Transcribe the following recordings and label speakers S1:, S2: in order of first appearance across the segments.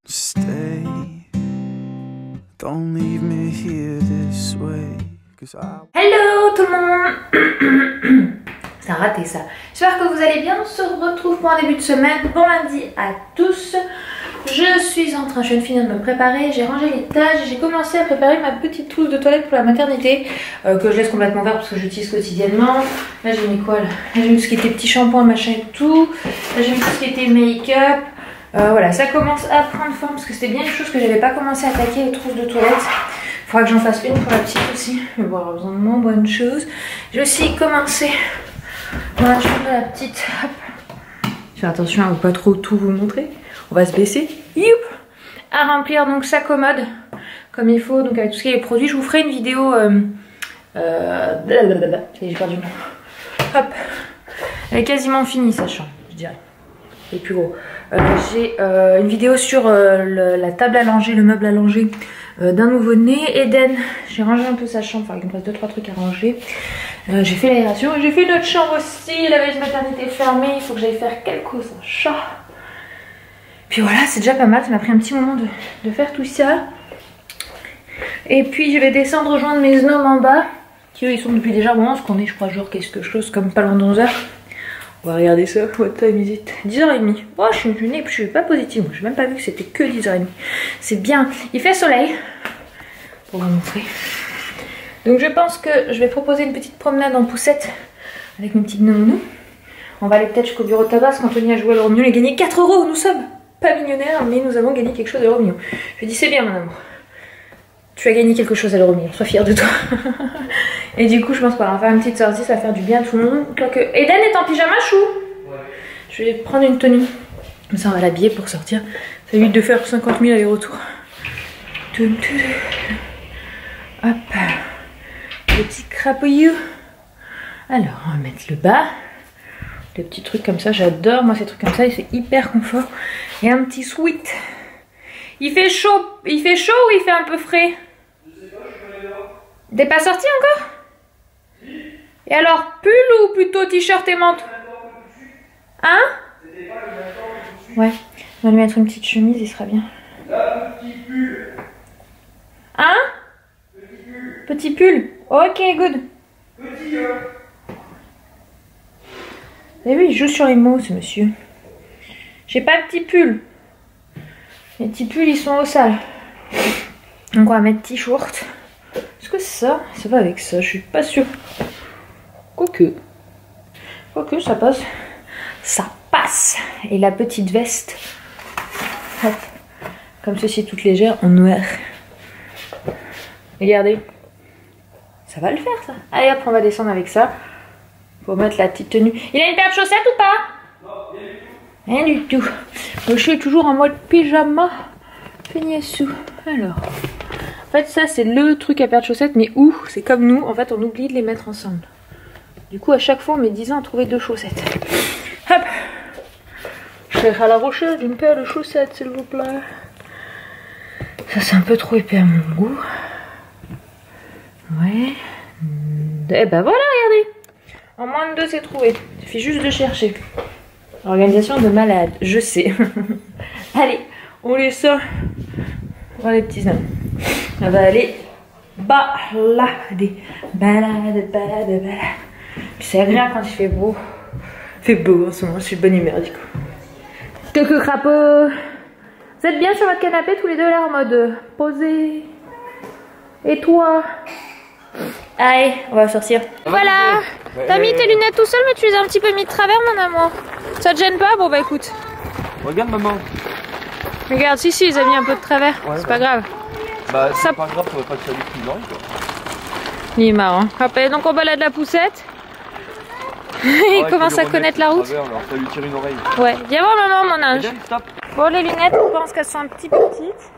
S1: Stay. Don't leave me here this way.
S2: Hello tout le monde. C'est un raté ça. J'espère que vous allez bien. On se retrouve pour un début de semaine. Bon lundi à tous. Je suis en train, je viens de finir de me préparer. J'ai rangé les tâches. J'ai commencé à préparer ma petite trousse de toilette pour la maternité. Que je laisse complètement verte parce que j'utilise quotidiennement. Là j'ai mis quoi là? Là j'ai mis tout ce qui était petit shampoing, machin et tout. Là j'ai mis tout ce qui était make-up. Voilà, ça commence à prendre forme parce que c'était bien une chose que j'avais pas commencé à attaquer, les trousses de toilette. Il faudra que j'en fasse une pour la petite aussi. Mais bon, besoin de moins bonne chose. J'ai aussi commencé dans la chambre de la petite. Hop. Faire attention à ne pas trop tout vous montrer. On va se baisser. Youp, à remplir donc sa commode comme il faut. Donc avec tout ce qui est produits, je vous ferai une vidéo. J'ai perdu le nom. Hop. Elle est quasiment finie sa chambre, je dirais. C'est plus gros. J'ai une vidéo sur la table à langer, le meuble à langer d'un nouveau-né. Eden, j'ai rangé un peu sa chambre, enfin il me reste 2-3 trucs à ranger. J'ai fait l'aération, j'ai fait notre chambre aussi. La veille de maternité fermée, il faut que j'aille faire quelques achats. Puis voilà, c'est déjà pas mal, ça m'a pris un petit moment de faire tout ça. Et puis je vais descendre rejoindre mes gnomes en bas, qui eux ils sont depuis déjà un moment, parce qu'on est je crois genre quelque chose comme pas loin de 11 h. On va regarder ça, what time is it? 10h30. Oh, je suis pas positive, moi. J'ai même pas vu que c'était que 10h30. C'est bien. Il fait soleil. Pour vous montrer. Donc je pense que je vais proposer une petite promenade en poussette avec mes petits gnomes. On va aller peut-être jusqu'au bureau de tabac parce qu'Anthony a joué à l'euro million et gagné 4 €. Nous sommes pas millionnaires, mais nous avons gagné quelque chose à l'euro million. Je lui dis c'est bien mon amour. Tu as gagné quelque chose à l'euro million, sois fière de toi. Et du coup, je pense qu'on va faire une petite sortie, ça va faire du bien à tout le monde. Quoique, Eden est en pyjama chou. Ouais. Je vais prendre une tenue. Comme ça, on va l'habiller pour sortir. Ça évite de faire 50 000 allers-retours. Hop. Petit crapouillou. Alors, on va mettre le bas. Des petits trucs comme ça, j'adore. Moi, ces trucs comme ça, c'est hyper confort. Et un petit sweat. Il fait chaud. Il fait chaud ou il fait un peu frais? Je sais pas, je suis pas là. T'es pas sorti encore? Et alors, pull ou plutôt t-shirt et manteau? Hein? Ouais, on va lui mettre une petite chemise, il sera bien. Là, petit pull. Hein? Petit pull. Ok, good. Petit, Vous avez vu, il joue sur les mots, ce monsieur. J'ai pas de petit pull. Les petits pulls, ils sont au sale. Donc, on va mettre t-shirt. Est-ce que ça va avec ça? Je suis pas sûre. Quoique, ça passe. Ça passe. Et la petite veste. Hop. Comme ceci, toute légère, en noir. Regardez. Ça va le faire, ça. Allez, hop, on va descendre avec ça. Pour mettre la petite tenue. Il a une paire de chaussettes ou pas? Non, rien du tout. Je suis toujours en mode pyjama. Peignez-sous. Alors. En fait, ça, c'est le truc à paire de chaussettes. Mais où? C'est comme nous. En fait, on oublie de les mettre ensemble. Du coup, à chaque fois, on met 10 ans à trouver 2 chaussettes. Hop! Je serai à la recherche d'une paire de chaussettes, s'il vous plaît. Ça, c'est un peu trop épais à mon goût. Ouais. Et ben voilà, regardez. En moins de 2, c'est trouvé. Il suffit juste de chercher. Organisation de malade, je sais. Allez, on les sort. Voilà les petits hommes. On va aller balader. Balade. Puis c'est agréable quand il fait beau. Il fait beau en ce moment, je suis de bonne humeur du coup. Coucou crapaud. Vous êtes bien sur votre canapé tous les deux là en mode posé. Et toi? Allez, on va sortir. Voilà. T'as mis tes lunettes tout seul mais tu les as un petit peu mis de travers mon amour. Ça te gêne pas? Bon bah écoute.
S3: Regarde maman.
S2: Regarde, si il les a mis un peu de travers. Ouais, c'est pas grave.
S3: Bah c'est pas grave, faudrait pas que ça lui plus long quoi.
S2: Il est marrant. Hop, donc on balade la poussette. Il commence à connaître la route.
S3: Alors ça lui tire une oreille.
S2: Ouais, viens voir maman mon ange.
S3: Stop.
S2: Bon les lunettes, je pense qu'elles sont un petit peu petites.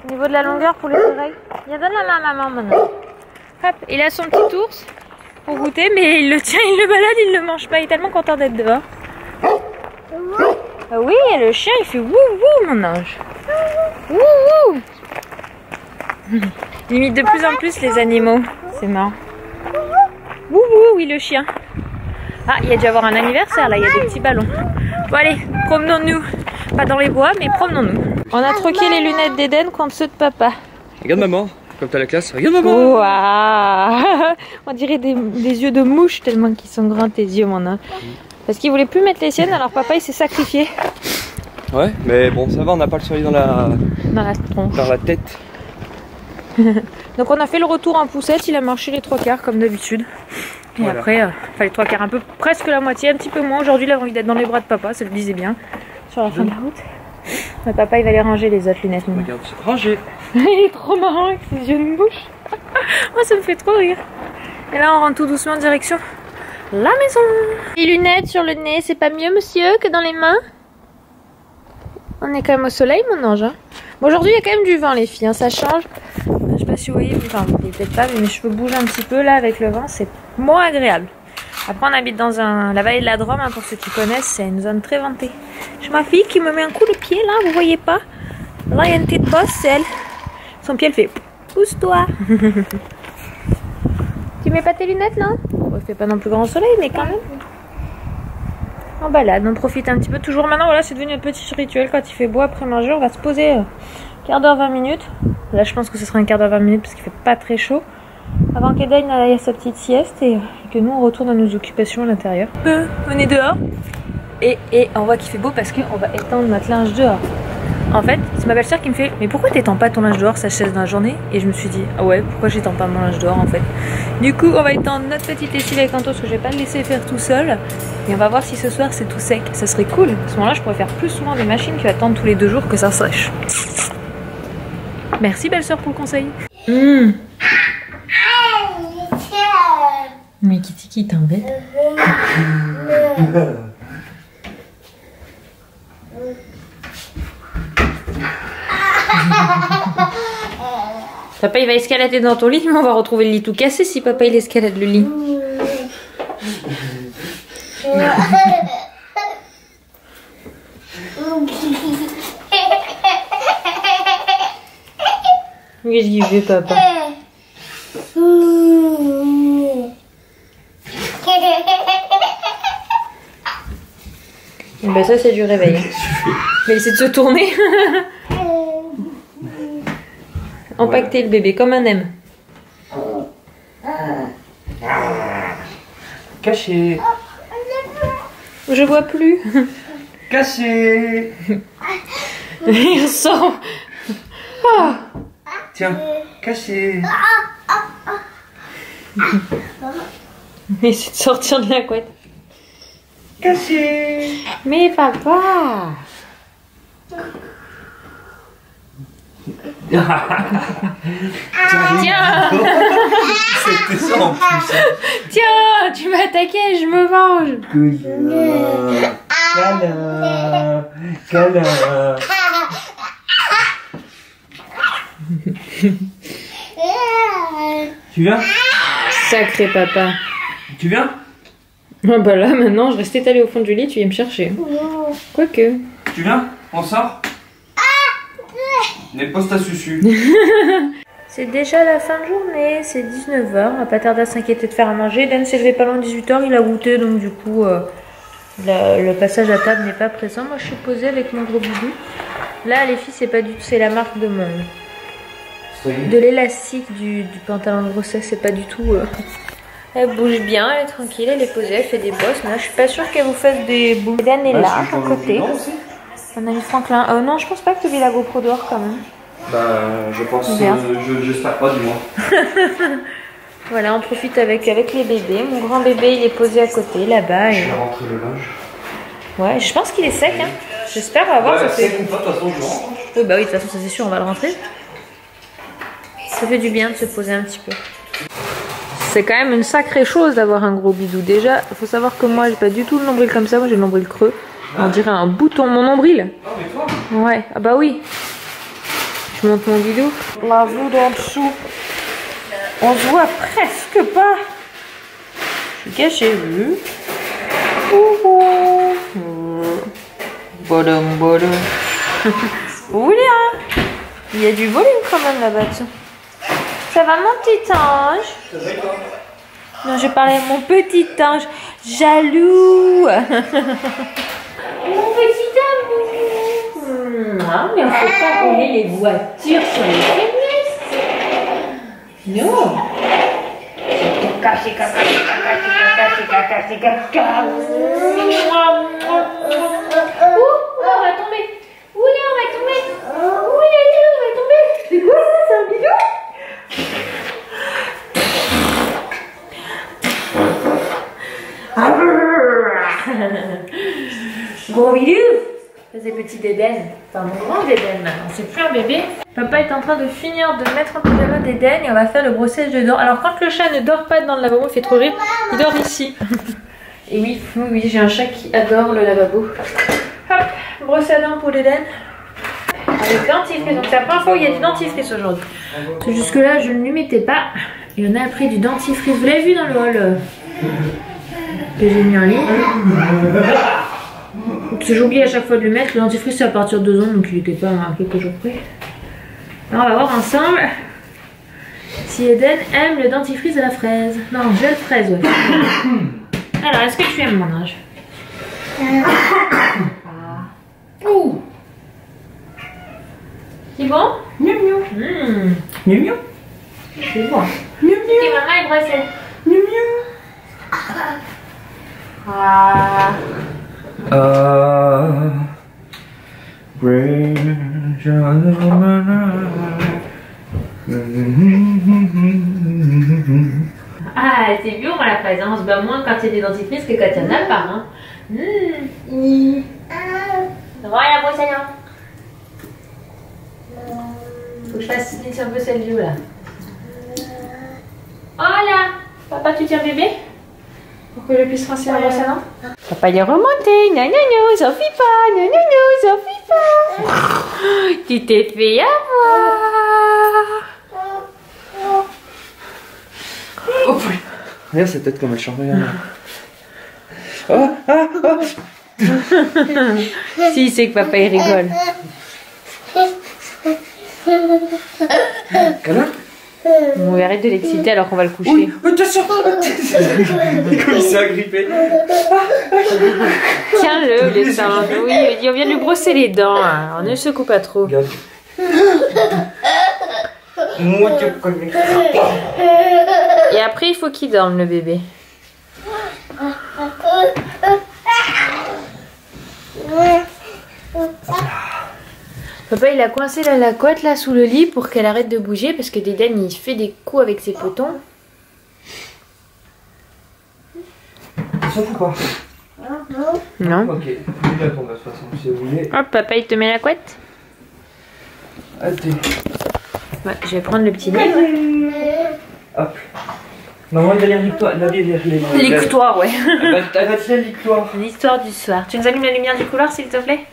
S2: Au niveau de la longueur pour les oreilles. Viens donne la main à maman maintenant. Hop, il a son petit ours pour goûter, mais il le tient, il le balade, il le mange pas. Il est tellement content d'être dehors. Ah oui, le chien il fait wouh wouh mon ange. Wouh wouh. Il imite de plus en plus les animaux. C'est marrant. Wouh wouh, oui le chien. Ah, il y a dû avoir un anniversaire là, il y a des petits ballons. Bon allez, promenons-nous. Pas dans les bois, mais promenons-nous. On a troqué les lunettes d'Eden contre ceux de papa.
S3: Regarde maman, comme t'as la classe. Regarde maman.
S2: Waouh. On dirait des yeux de mouche tellement qu'ils sont grands tes yeux, mon ange. Parce qu'il voulait plus mettre les siennes, alors papa il s'est sacrifié.
S3: Ouais, mais bon, ça va, on n'a pas le soleil dans la
S2: tronche.
S3: dans la tête.
S2: Donc on a fait le retour en poussette, il a marché les 3/4 comme d'habitude. Et
S3: voilà.
S2: après, enfin les 3/4, un peu, presque la moitié, un petit peu moins. Aujourd'hui il avait envie d'être dans les bras de papa, ça le disait bien, sur la fin de la route. Mais papa il va les ranger les autres lunettes.
S3: Regarde, ranger.
S2: Il est trop marrant avec ses yeux de bouche. Moi ça me fait trop rire. Et là on rentre tout doucement en direction la maison. Les lunettes sur le nez, c'est pas mieux monsieur que dans les mains? On est quand même au soleil mon ange. Hein. Bon, aujourd'hui il y a quand même du vent les filles, hein, ça change. Je sais pas si vous voyez, enfin vous voyez peut-être pas, mais mes cheveux bougent un petit peu là avec le vent, c'est moins agréable. Après on habite dans la vallée de la Drôme, hein, pour ceux qui connaissent, c'est une zone très ventée. J'ai ma fille qui me met un coup de pied là, vous voyez pas? Là il y a une petite bosse, c'est elle. Son pied elle fait pousse-toi. Tu mets pas tes lunettes là? Bon, il fait pas non plus grand soleil mais quand même. En balade, on profite un petit peu. Toujours maintenant, voilà, c'est devenu notre petit rituel. Quand il fait beau après manger, on va se poser quart d'heure, 20 minutes. Là, je pense que ce sera un quart d'heure, 20 minutes parce qu'il fait pas très chaud. Avant qu'Eden aille à sa petite sieste et que nous, on retourne à nos occupations à l'intérieur. On est dehors et on voit qu'il fait beau parce qu'on va étendre notre linge dehors. En fait, c'est ma belle-sœur qui me fait « Mais pourquoi t'étends pas ton linge dehors, ça sèche dans la journée ?» Et je me suis dit « Ah ouais, pourquoi j'étends pas mon linge dehors en fait ?» Du coup, on va étendre notre petite lessive avec Anto parce que je vais pas le laisser faire tout seul. Et on va voir si ce soir c'est tout sec. Ça serait cool. À ce moment-là, je pourrais faire plus souvent des machines qui attendent tous les 2 jours que ça sèche. Merci belle-sœur pour le conseil. Mais Kitty qui t'embête. Papa il va escalader dans ton lit, mais on va retrouver le lit tout cassé si papa il escalade le lit. Qu'est-ce qu'il fait papa? Ben ça c'est du réveil. Je vais essayer de se tourner. Empaqueter le bébé comme un M.
S3: Caché.
S2: Je vois plus.
S3: Caché.
S2: Il ressort. Oh.
S3: Tiens, caché.
S2: Il essaie de sortir de la couette.
S3: Caché.
S2: Mais papa. Tiens.
S3: C'était ça en plus.
S2: Tiens, tu m'as attaqué, je me venge.
S3: Câlin. Câlin. Tu viens?
S2: Sacré papa.
S3: Tu viens?
S2: Ah bah là maintenant je reste étalée au fond du lit, tu viens me chercher. Quoique.
S3: Tu viens? On sort? Les postes à susu.
S2: C'est déjà la fin de journée, c'est 19h, on va pas tarder à s'inquiéter de faire à manger. Dan s'est levé pas loin de 18h, il a goûté donc du coup le passage à table n'est pas présent. Moi je suis posée avec mon gros boubou. Là les filles c'est pas du tout, c'est la marque de l'élastique du pantalon de grossesse, c'est pas du tout... Elle bouge bien, elle est tranquille, elle est posée, elle fait des bosses. Mais là je suis pas sûre qu'elle vous fasse des boules. Dan est là, à côté. On a mis Franklin. Non, je pense pas que tu vis la GoPro dehors quand même.
S3: Bah, je pense, j'espère pas du moins.
S2: Voilà, on profite avec les bébés. Mon grand bébé, il est posé à côté, là-bas.
S3: Je vais rentrer le linge.
S2: Ouais, je pense qu'il est sec, hein. J'espère, on va voir.
S3: Ouais,
S2: Ça fait...
S3: sec ou pas, de toute façon, je rentre.
S2: Oui, bah oui, de toute façon, ça c'est sûr, on va le rentrer. Ça fait du bien de se poser un petit peu. C'est quand même une sacrée chose d'avoir un gros bidou. Déjà, il faut savoir que moi, j'ai pas du tout le nombril comme ça. Moi, j'ai le nombril creux. On dirait un bouton, mon nombril.
S3: Ah, mais toi?
S2: Ouais, ah bah oui. Je monte mon bidou. La vue d'en dessous. On se voit presque pas. Je suis cachée, vu. Bodum, bodum. Oula. Il y a du volume quand même là-bas. Ça va mon petit ange? Non, j'ai parlé à mon petit ange. Jaloux. Mon petit amour. Ah, mais on ne faut pas rouler les voitures sur les fenêtres. Non. C'est caca, c'est caca, c'est caca, c'est caca, c'est caca. Ouh, on va tomber. Ouh là, on va tomber. Ouh là, on va tomber. C'est quoi ça? C'est un bidon? Gros bidou. C'est petit d'Eden. Enfin, mon grand d'Eden maintenant. C'est plus un bébé. Papa est en train de finir de mettre un pyjama d'Eden et on va faire le brossage dedans. Alors, quand le chat ne dort pas dans le lavabo, il fait trop rire. Il dort ici. Et oui, oui, j'ai un chat qui adore le lavabo. Hop, brosse à dents pour l'Eden. Avec dentifrice. Donc, c'est la première fois où il y a du dentifrice aujourd'hui. Jusque-là, je ne lui mettais pas. Et on a pris du dentifrice. Vous l'avez vu dans le hall que j'ai mis en ligne. J'oublie à chaque fois de le mettre. Le dentifrice c'est à partir de 2 ans, donc il n'était pas à quelques jours près. Alors on va voir ensemble si Eden aime le dentifrice à la fraise. Non, gel fraise, ouais. Alors, est-ce que tu aimes mon âge? Ouh. C'est bon?
S1: Miaou miaou. Miaou miaou.
S2: C'est bon.
S1: Miaou
S2: Et maman est brossée.
S1: miaou. Miaou
S2: Ah. Ah, c'est bien la fraise, hein. On se bat moins quand il y a des dentifrices que quand il n'y en a pas. Hein. Voilà, brosse à dents. Faut que je fasse un peu celle du haut là. Oh là. Papa, tu tiens bébé? Pour que je puisse rincer la brosse à dents. Papa il est remonté. Gna gna gna, ça fait pas. Gna gna gna, ça fait pas. Tu t'es fait avoir.
S3: Oh putain. Regarde sa tête comme elle chante, regarde. Oh, ah, oh.
S2: Si, c'est que papa il rigole.
S3: Câlin.
S2: On va arrêter de l'exciter alors qu'on va le coucher.
S3: Oui, attention. Comme il s'est agrippé.
S2: Tiens-le, le temps. Oui, on vient de lui brosser les dents. Hein. On ne se coupe pas trop.
S3: Regarde. Moi, tu connais.
S2: Et après, il faut qu'il dorme, le bébé. Papa, il a coincé la couette là sous le lit pour qu'elle arrête de bouger parce que Deden, il fait des coups avec ses potons.
S3: Ça fout pas.
S2: Non.
S3: Ok, il va tomber de toute façon, si vous voulez.
S2: Hop, papa, il te met la couette.
S3: Attends.
S2: Ouais, je vais prendre le petit livre.
S3: Hop. Maman, elle va lire l'histoire.
S2: L'histoire, ouais.
S3: Elle va te lire l'histoire.
S2: L'histoire du soir. Tu nous allumes la lumière du couloir, s'il te plaît?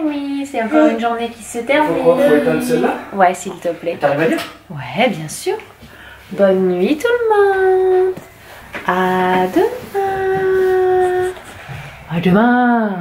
S2: Oui, c'est encore une journée qui se termine.
S3: Pourquoi faut éteindre celle-là?
S2: Ouais, s'il te plaît.
S3: T'arrives à lire?
S2: Ouais, bien sûr. Bonne nuit tout le monde. À demain. À demain.